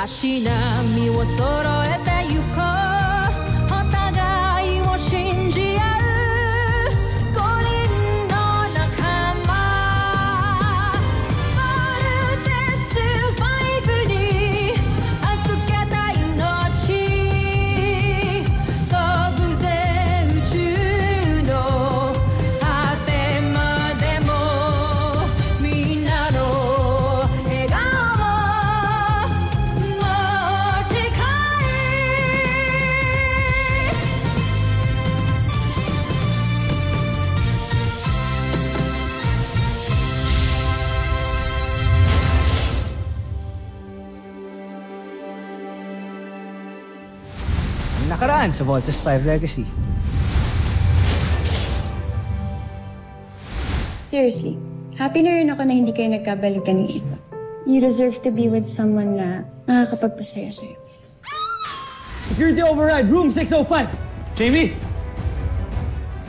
足並みを揃えてゆこうお互いを信じ合う5人の仲間ボルテス5に預けた命飛ぶぜ宇宙の果てまでもみんなの笑顔nakaraan sa Voltes 5 Legacy. Seriously, happy na rin ako na hindi kayo nagkabalikan ng iba. You deserve to be with someone na makakapagpasaya sa'yo. Security override, room 605. Jamie!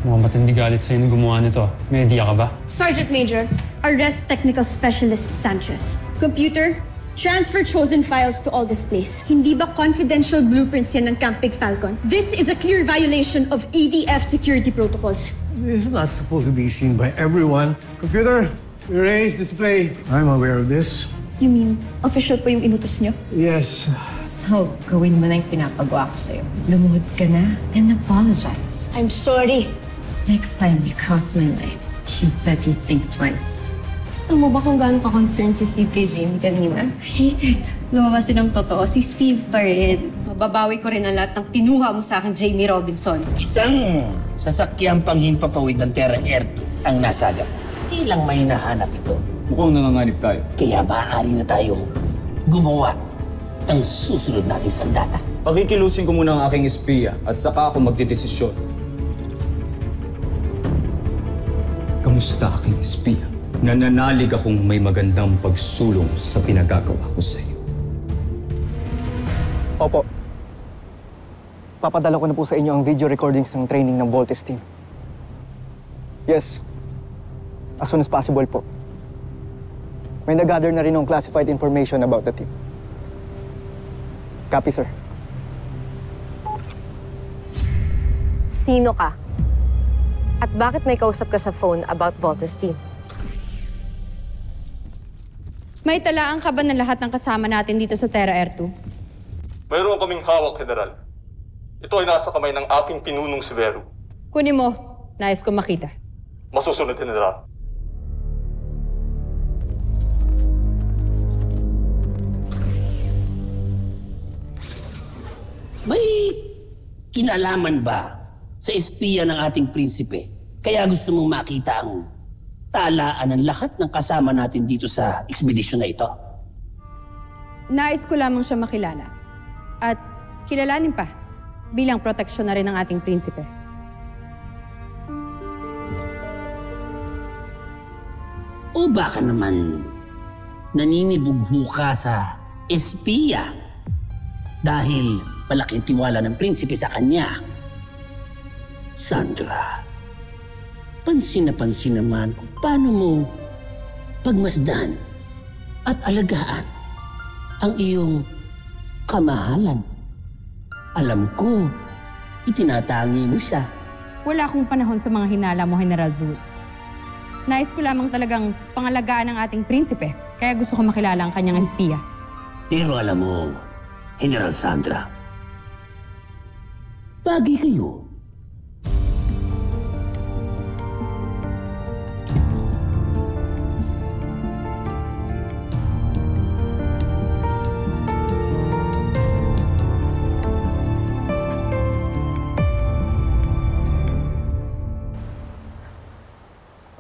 Mukhang matindi galit sa'yo nung gumawa nito. May idea ka ba? Sergeant Major, arrest Technical Specialist Sanchez. Computer, transfer chosen files to all displays. Hindi ba confidential blueprints yan ng Camp Big Falcon? This is a clear violation of EDF security protocols. This is not supposed to be seen by everyone. Computer, erase display. I'm aware of this. You mean, official po yung inutos nyo? Yes. So, gawin mo na yung pinapagawa ko sa'yo. Lumuhod ka na and apologize. I'm sorry. Next time you cross my line, you better think twice. Alam mo ba kung gaano ka-concerned si Steve kay Jamie kanina? I hate it. Lumabas din ang totoo, si Steve pa rin. Mababawi ko rin ang lahat ng kinuha mo sa akin, Jamie Robinson. Isang sasakyang panghimpapawid ng Terra Air 2 ang nasagap. Di lang may nahanap ito. Mukhang nanganganib tayo. Kaya maaari na tayo gumawa ng susunod nating sandata. Pakikilusin ko muna ang aking espiya at saka ako magdidesisyon. Kamusta aking espiya? Nananalig akong may magandang pagsulong sa pinagagawa ko sa iyo. Opo. Papadala ko na po sa inyo ang video recordings ng training ng Voltes team. Yes. As soon as possible po. May nag-gather na rin ng classified information about the team. Copy, sir. Sino ka? At bakit may kausap ka sa phone about Voltes team? May talaan ka ba ng lahat ng kasama natin dito sa Terra Air 2? Mayroon kaming hawak, General. Ito ay nasa kamay ng aking pinunong si Vero. Kunin mo. Nais ko makita. Masusunod, General. May kinalaman ba sa espiya ng ating prinsipe? Kaya gusto mong makita ang talaan ng lahat ng kasama natin dito sa ekspedisyon na ito? Nais ko lamang siya makilala. At kilalanin pa bilang proteksyon na rin ng ating prinsipe. O baka naman naninibugho ka sa espiya dahil malaking tiwala ng prinsipe sa kanya? Sandra, pansin naman kung paano mo pagmasdan at alagaan ang iyong kamahalan. Alam ko, itinatangi mo siya. Wala akong panahon sa mga hinala mo, General Zul. Nais ko lamang talagang pangalagaan ng ating prinsipe, kaya gusto ko makilala ang kanyang espiya. Pero alam mo, General Sandra, bagay kayo.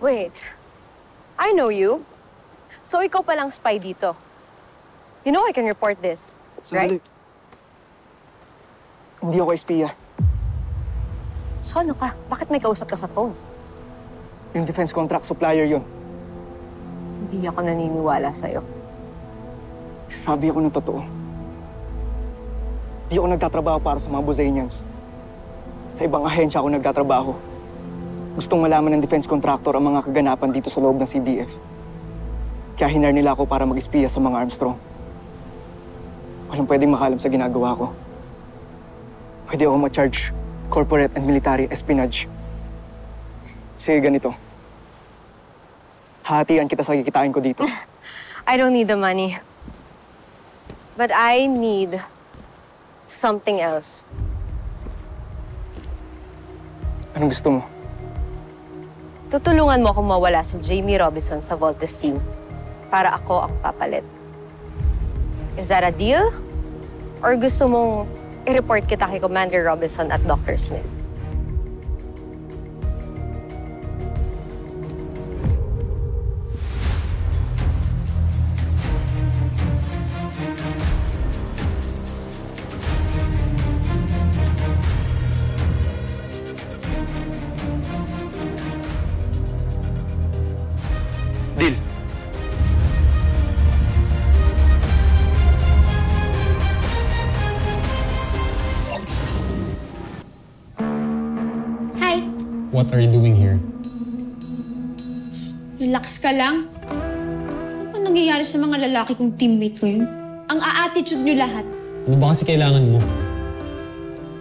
Wait. I know you. So ikaw palang spy dito. You know I can report this, right? Hindi ako espiya. So ano ka? Bakit may kausap ka sa phone? Yung defense contract supplier yun. Hindi ako naniniwala sa'yo. Sabi ako ng totoo. Hindi ako nagtatrabaho para sa mga Buzanians. Sa ibang ahensya ako nagtatrabaho. Gustong malaman ng defense contractor ang mga kaganapan dito sa loob ng CBF. Kaya hinar nila ako para mag-espiya sa mga Armstrong. Walang pwedeng makalam sa ginagawa ko. Pwede ako ma-charge corporate and military espionage. Sige, ganito. Hatian kita sa kikitain ko dito. I don't need the money. But I need something else. Anong gusto mo? Tutulungan mo akong mawala si Jamie Robinson sa Voltes team para ako ang papalit. Is that a deal? Or gusto mong i-report kita kay Commander Robinson at Dr. Smith? Deal. Hi. What are you doing here? Relax ka lang. Ano pa nangyayari sa mga lalaki kong teammate ko yun? Ang a-attitude nyo lahat. Ano ba kasi kailangan mo?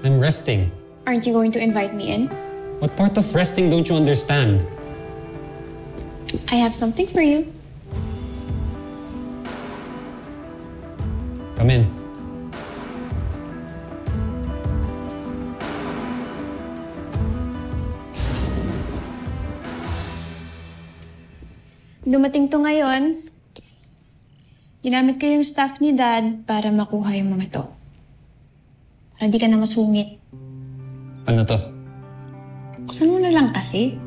I'm resting. Aren't you going to invite me in? What part of resting don't you understand? I have something for you. Come in. Dumating to ngayon. Ginamit ko yung staff ni Dad para makuha yung mga to. Para hindi ka na masungit. Ano to? Buksan mo na lang kasi.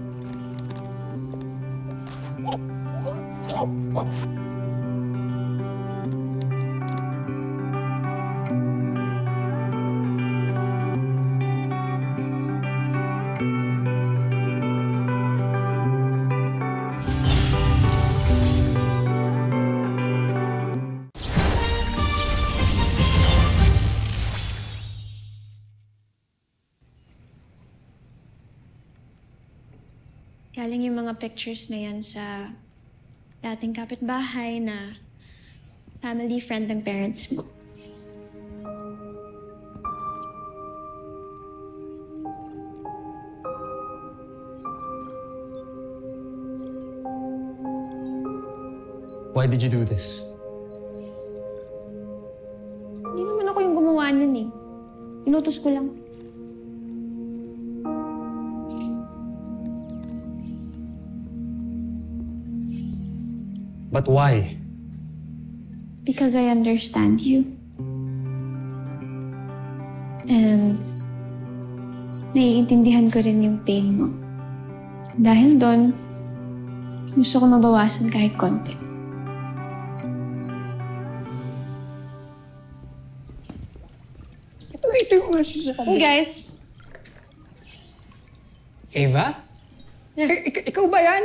Galing yung mga pictures na yan sa dating kapitbahay na family friend ng parents mo. Why did you do this? Hindi naman ako yung gumawa niyan eh. Inutos ko lang. But why? Because I understand you. And naiintindihan ko rin yung pain mo. Dahil doon, gusto ko mabawasan kahit konti. Ito yung nga siya sa Hey guys! Eva? Ikaw ba yan?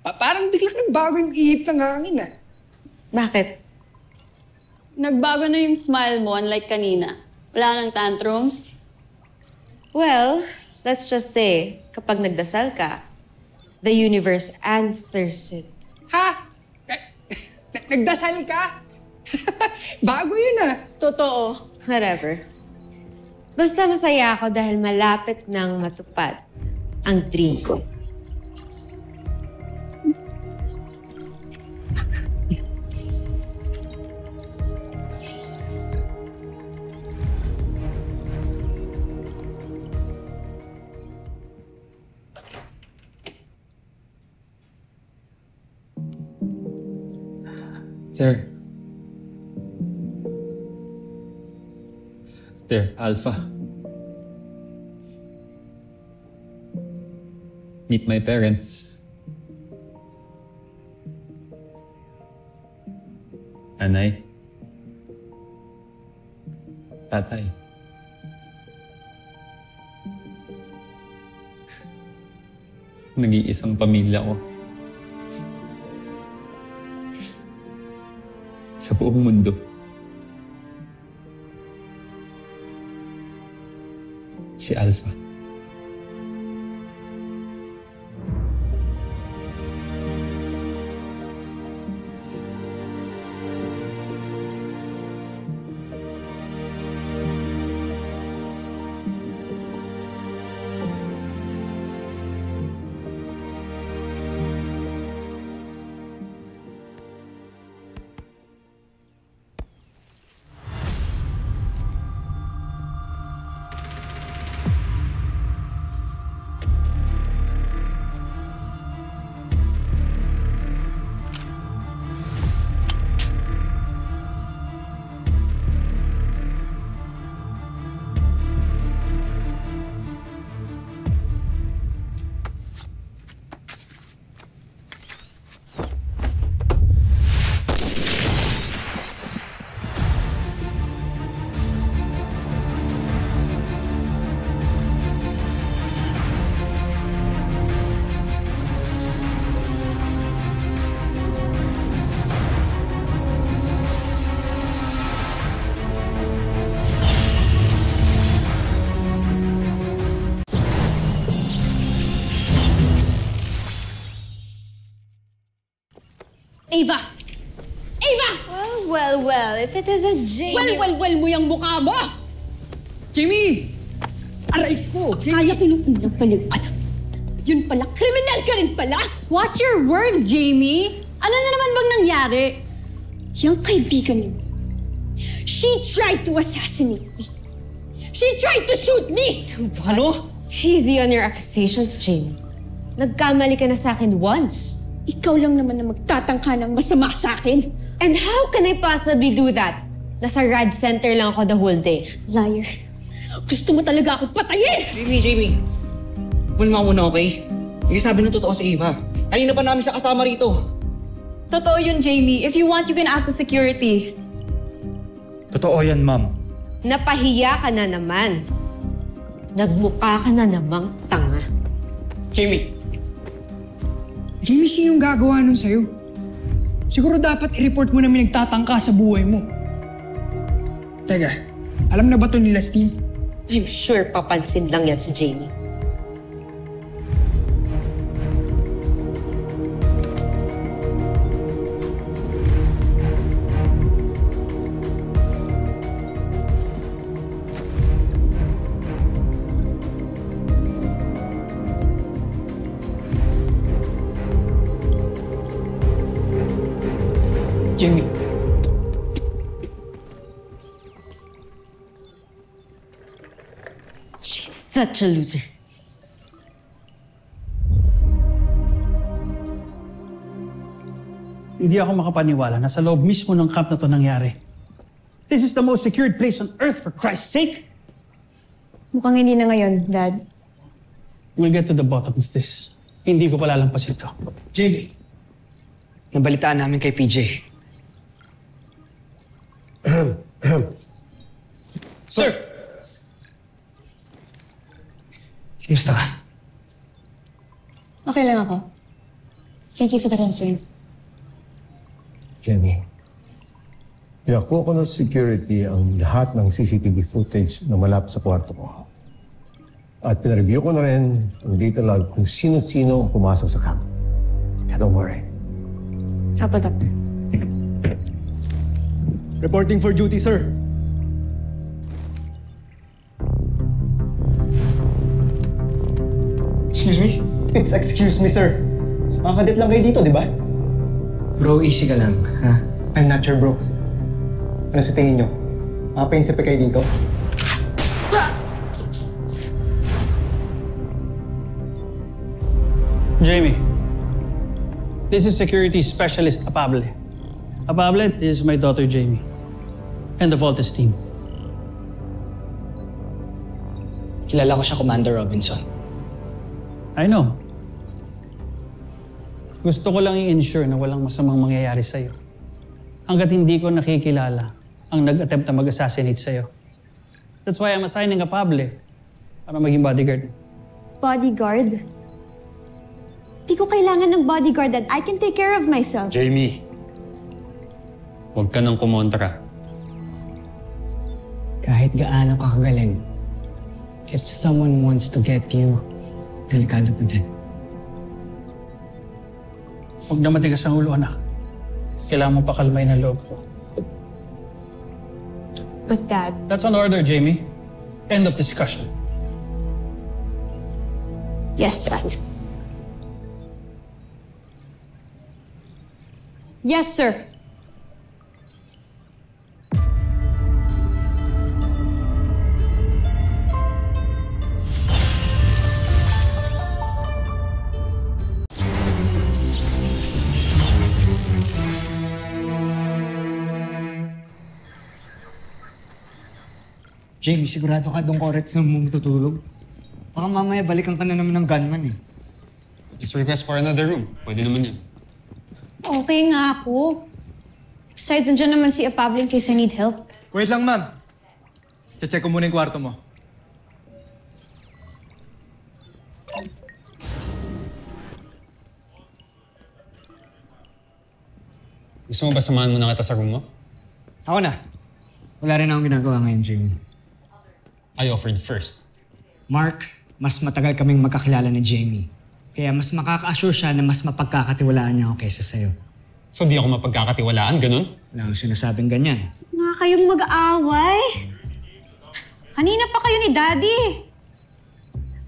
Parang biglang nagbago yung ihip ng hangin ah. Bakit? Nagbago na yung smile mo, unlike kanina. Wala nang tantrums. Well, let's just say, kapag nagdasal ka, the universe answers it. Ha? Nagdasal ka? Bago yun ah. Totoo. Whatever. Basta masaya ako dahil malapit nang matupad ang dream ko. There. There, Alpha. Meet my parents. Nanay. Tatay. Nag-iisang pamilya ko. Sa buong mundo. Si Alpha. Ava! Ava! Well, if it isn't Jamie... Well mo yung mukha mo! Jamie! Aray ko! Kaya ko nung unang baliw pala. Yun pala, kriminal ka rin pala! Watch your words, Jamie! Ano na naman bang nangyari? Yung kaibigan niyo, she tried to assassinate me. She tried to shoot me! Ano? Easy on your accusations, Jamie. Nagkamali ka na sa akin once. Ikaw lang naman na magtatangka ng masama sa akin. And how can I possibly do that? Nasa rad center lang ako the whole day. Liar. Gusto mo talaga akong patayin! Jamie. Malma muna, okay? Hindi sabi ng totoo si Eva. Kanina pa namin siya kasama rito. Totoo yun, Jamie. If you want, you can ask the security. Totoo yan, ma'am. Napahiya ka na naman. Nagmukha ka na namang tanga. Jamie, sino yung gagawa nun sa'yo? Siguro dapat i-report mo na may nagtatangka sa buhay mo. Teka, alam na ba to nila Steve? I'm sure papansin lang yan si Jamie. Jamie. She's such a loser. Hindi ako makapaniwala na sa loob mismo ng camp na to nangyari. This is the most secured place on earth, for Christ's sake! Mukhang hindi na ngayon, Dad. We'll get to the bottom of this. Hindi ko palalampasin ito. Jake, nabalitaan namin kay PJ. Sir! Kumusta ka? Okay lang ako. Thank you for the concern. Jenny, pinakuha ko ng security ang lahat ng CCTV footage na malapit sa kwarto ko. At pinareview ko na rin ang data log kung sino-sino ang pumasok sa camp. Kaya don't worry. Apo, Doctor. Reporting for duty, sir. Excuse me? It's excuse me, sir. Mga kadit lang kayo dito, di ba? Bro, easy ka lang, ha? I'm not sure, bro. Ano sa tingin nyo? Mga prinsipe kayo dito? Jamie, this is Security Specialist Apable. Apable is my daughter, Jamie. And the Voltes team. Kilala ko siya, Commander Robinson. I know. Gusto ko lang i-ensure na walang masamang mangyayari sa'yo. Hanggat hindi ko nakikilala ang nag-attempt na mag-assassinate sa'yo. That's why I'm assigning a Pable para maging bodyguard. Bodyguard? Di ko kailangan ng bodyguard, Dad. I can take care of myself. Jamie, huwag ka nang kumontra. Kahit gaano ka kagaling, if someone wants to get you, delikado pa din. Huwag na matigas ang ulo, anak. Kailangan mo pakalmay ng loob ko. But Dad... That's an order, Jamie. End of discussion. Yes, Dad. Yes, sir. Jamie, sigurado ka doon correct sa mo matutulog? Baka mamaya balikan ka na naman ng gunman eh. Let's request for another room. Pwede naman yan. Okay nga ako. Besides, nandiyan naman si Apable in case I need help. Wait lang, ma'am. Check ko muna yung kwarto mo. Gusto mo ba samahan mo na kita sa room mo? Ako na. Wala rin akong ginagawa ngayon, Jamie. I offered first. Mark, mas matagal kaming magkakilala ni Jamie. Kaya mas makaka-assure siya na mas mapagkakatiwalaan niya ako kaysa sa'yo. So di ako mapagkakatiwalaan, ganun? Wala akong sinasabing ganyan. Nga kayong mag-aaway. Kanina pa kayo ni Daddy.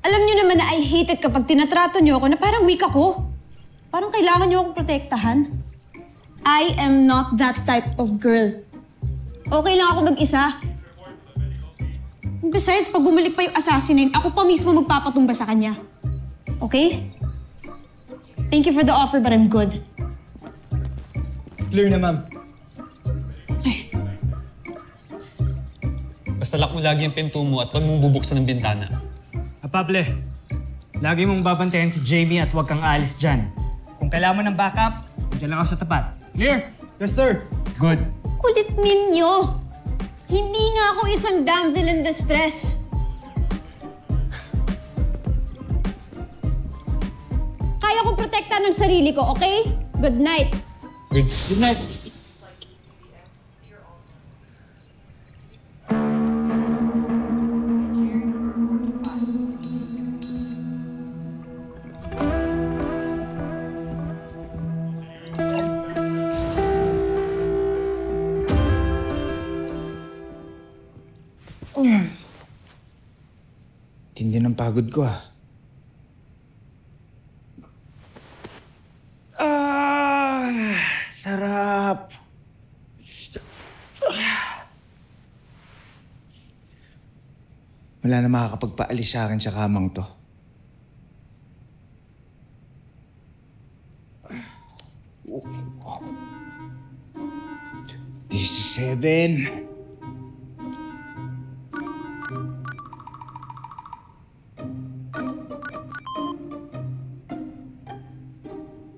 Alam niyo naman na I hate it kapag tinatrato niyo ako na parang weak ako. Parang kailangan niyo akong protektahan. I am not that type of girl. Okay lang ako mag-isa. Besides, pag bumalik pa yung assassinine, ako pa mismo magpapatumba sa kanya. Okay? Thank you for the offer, but I'm good. Clear na, ma'am. Basta lock mo lagi yung pinto mo at huwag mong bubuksan ng bintana. Pable, lagi mong babantayan si Jamie at huwag kang aalis dyan. Kung kailangan mo ng backup, dyan lang ako sa tapat. Clear? Yes, sir. Good. Kulit ninyo! Hindi nga ako isang damsel in distress. Kaya kong protektahan ng sarili ko, okay? Good night. Good night. Tindi ng pagod ko ah. Sarap. Wala na makakapagpaalis sa akin sa kamang to. This is 7.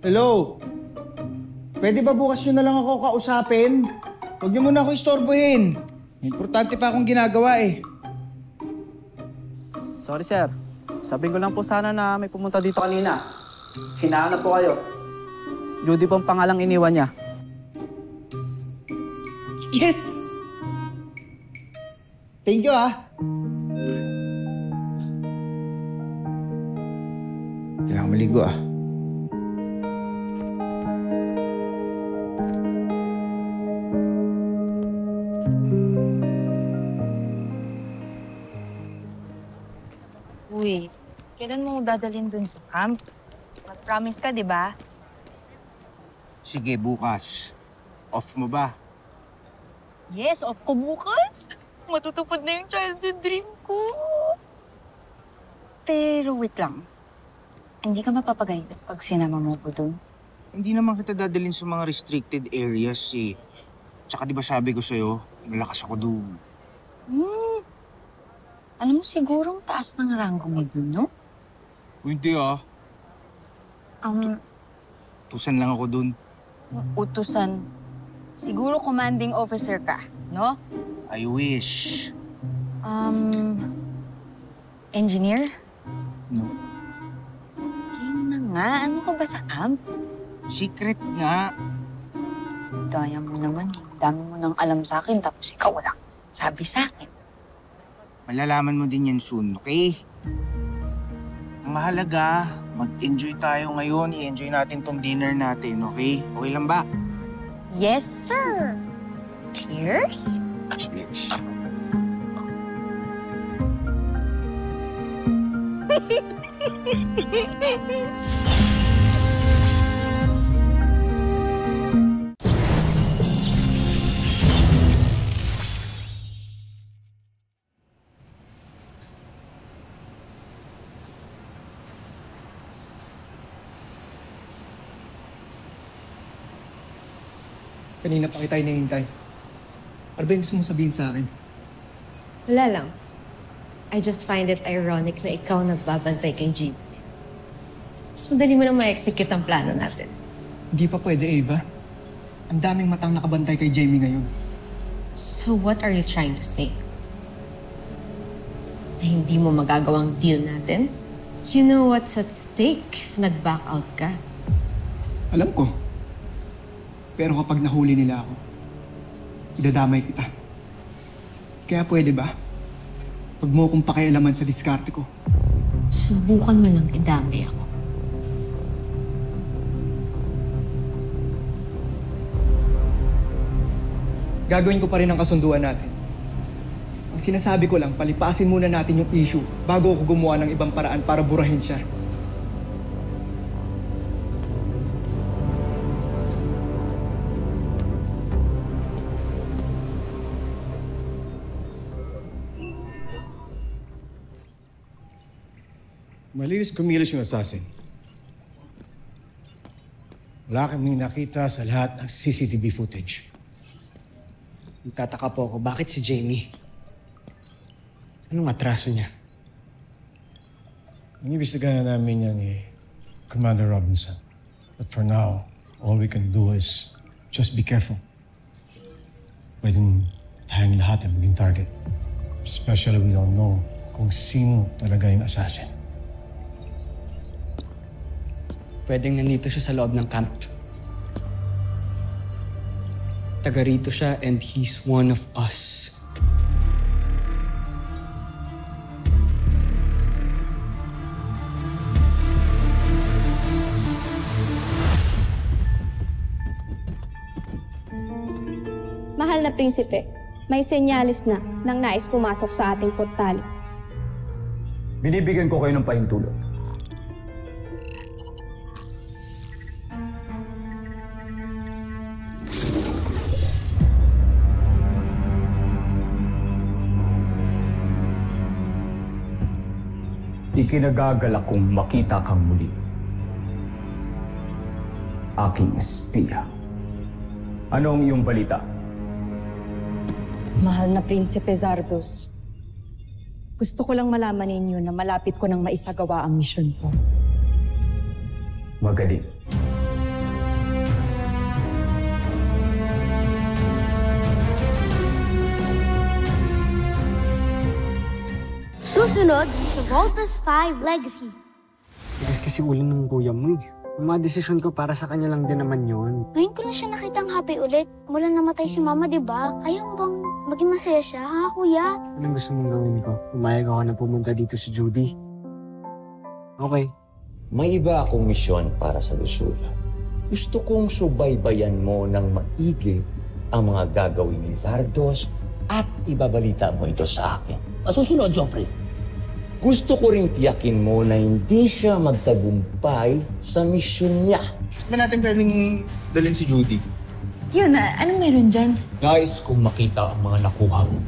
Hello? Pwede ba bukas nyo na lang ako kausapin? Huwag nyo muna ako istorbohin. Importante pa akong ginagawa eh. Sorry sir, sabihin ko lang po sana na may pumunta dito kanina. Hinahanap po kayo. Judy pong pangalang iniwan niya. Yes! Thank you ah. Kailangan maligo ah. Uy, kailan mo dadalhin dun sa camp? Mag-promise ka, di ba? Sige, bukas. Off mo ba? Yes, off ko bukas. Matutupad na yung childhood dream ko. Pero wait lang. Hindi ka mapapagalit pag sinama mo ko dun? Hindi naman kita dadalhin sa mga restricted areas eh. Tsaka di ba sabi ko sa'yo, malakas ako doon. Alam mo, sigurong taas ng ranggo mo dun, no? Hindi ah. Utusan lang ako dun. Utusan. Siguro commanding officer ka, no? I wish. Engineer? No. Game na nga. Ano ka ba sa camp? Secret nga. Daya mo naman. Dami mo nang alam sa akin, tapos ikaw wala sabi sa akin. Malalaman mo din yan soon, okay? Ang mahalaga, mag-enjoy tayo ngayon. I-enjoy natin tong dinner natin, okay? Okay lang ba? Yes, sir. Cheers? Cheers. Kanina pa kita hinihintay. Ano ba yung gusto mong sabihin sa akin? Wala lang. I just find it ironic na ikaw nagbabantay kay Jeep. Mas madali mo nang ma-execute ang plano natin. Hindi pa pwede, Ava. Ang daming matang nakabantay kay Jamie ngayon. So what are you trying to say? Na hindi mo magagawang deal natin? You know what's at stake if nag-back out ka? Alam ko. Pero kapag nahuli nila ako, idadamay kita. Kaya pwede ba? Huwag mo akong pakialaman sa diskarte ko. Subukan mo lang idamay ako. gagawin ko pa rin ang kasunduan natin. Ang sinasabi ko lang, palipasin muna natin yung issue bago ako gumawa ng ibang paraan para burahin siya. Malinis kumilos yung assassin. Wala kaming nakita sa lahat ng CCTV footage. Nagtataka po ako, bakit si Jamie? Anong atraso niya? Inibestigahan namin yan ni Commander Robinson. But for now, all we can do is just be careful. Pwedeng tayong lahat ang maging target. Especially we don't know kung sino talaga yung assassin. Pwedeng nandito siya sa loob ng camp. Taga rito siya and he's one of us. Mahal na prinsipe, may senyalis na nang nais pumasok sa ating portales. Binibigyan ko kayo ng pahintulot. Ikinagagalak kong makita kang muli. Aking espiya. Ano ang iyong balita? Mahal na Prinsipe Zardos, gusto ko lang malaman ninyo na malapit ko nang maisagawa ang misyon ko. Magaling. Susunod sa Voltes 5 Legacy. Tigas kasi ulo ng kuya mo eh. Ang mga desisyon ko para sa kanya lang din naman yun. Ngayon ko lang siya nakitang happy ulit. Mula namatay si mama, di ba? Ayaw bang maging masaya siya, ha, kuya? Anong gusto mong gawin ko? Pumayag ako na pumunta dito si Judy. Okay. May iba akong misyon para sa Lusula. Gusto kong subaybayan mo ng maigi ang mga gagawin ni Zardos at ibabalita mo ito sa akin. Masusunod, Joffrey. Gusto ko ring tiyakin mo na hindi siya magtagumpay sa misyon niya. Ba natin pwedeng dalhin si Judy? Yun, anong meron dyan? Guys, kung makita ang mga nakuha mo,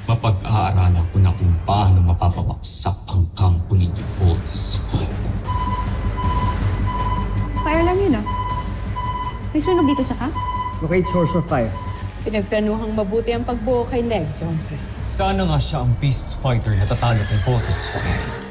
mapag-aaralan ko na kung paano mapapabaksak ang kampo ninyo, Voltes 5. Fire alarm yun, ah. May sunog dito sa camp? Locate source of fire. Pinagplanuhang mabuti ang pagbuo kay Neg, Joffrey. Sana nga siya ang beast fighter na tatalo kay Voltes 5.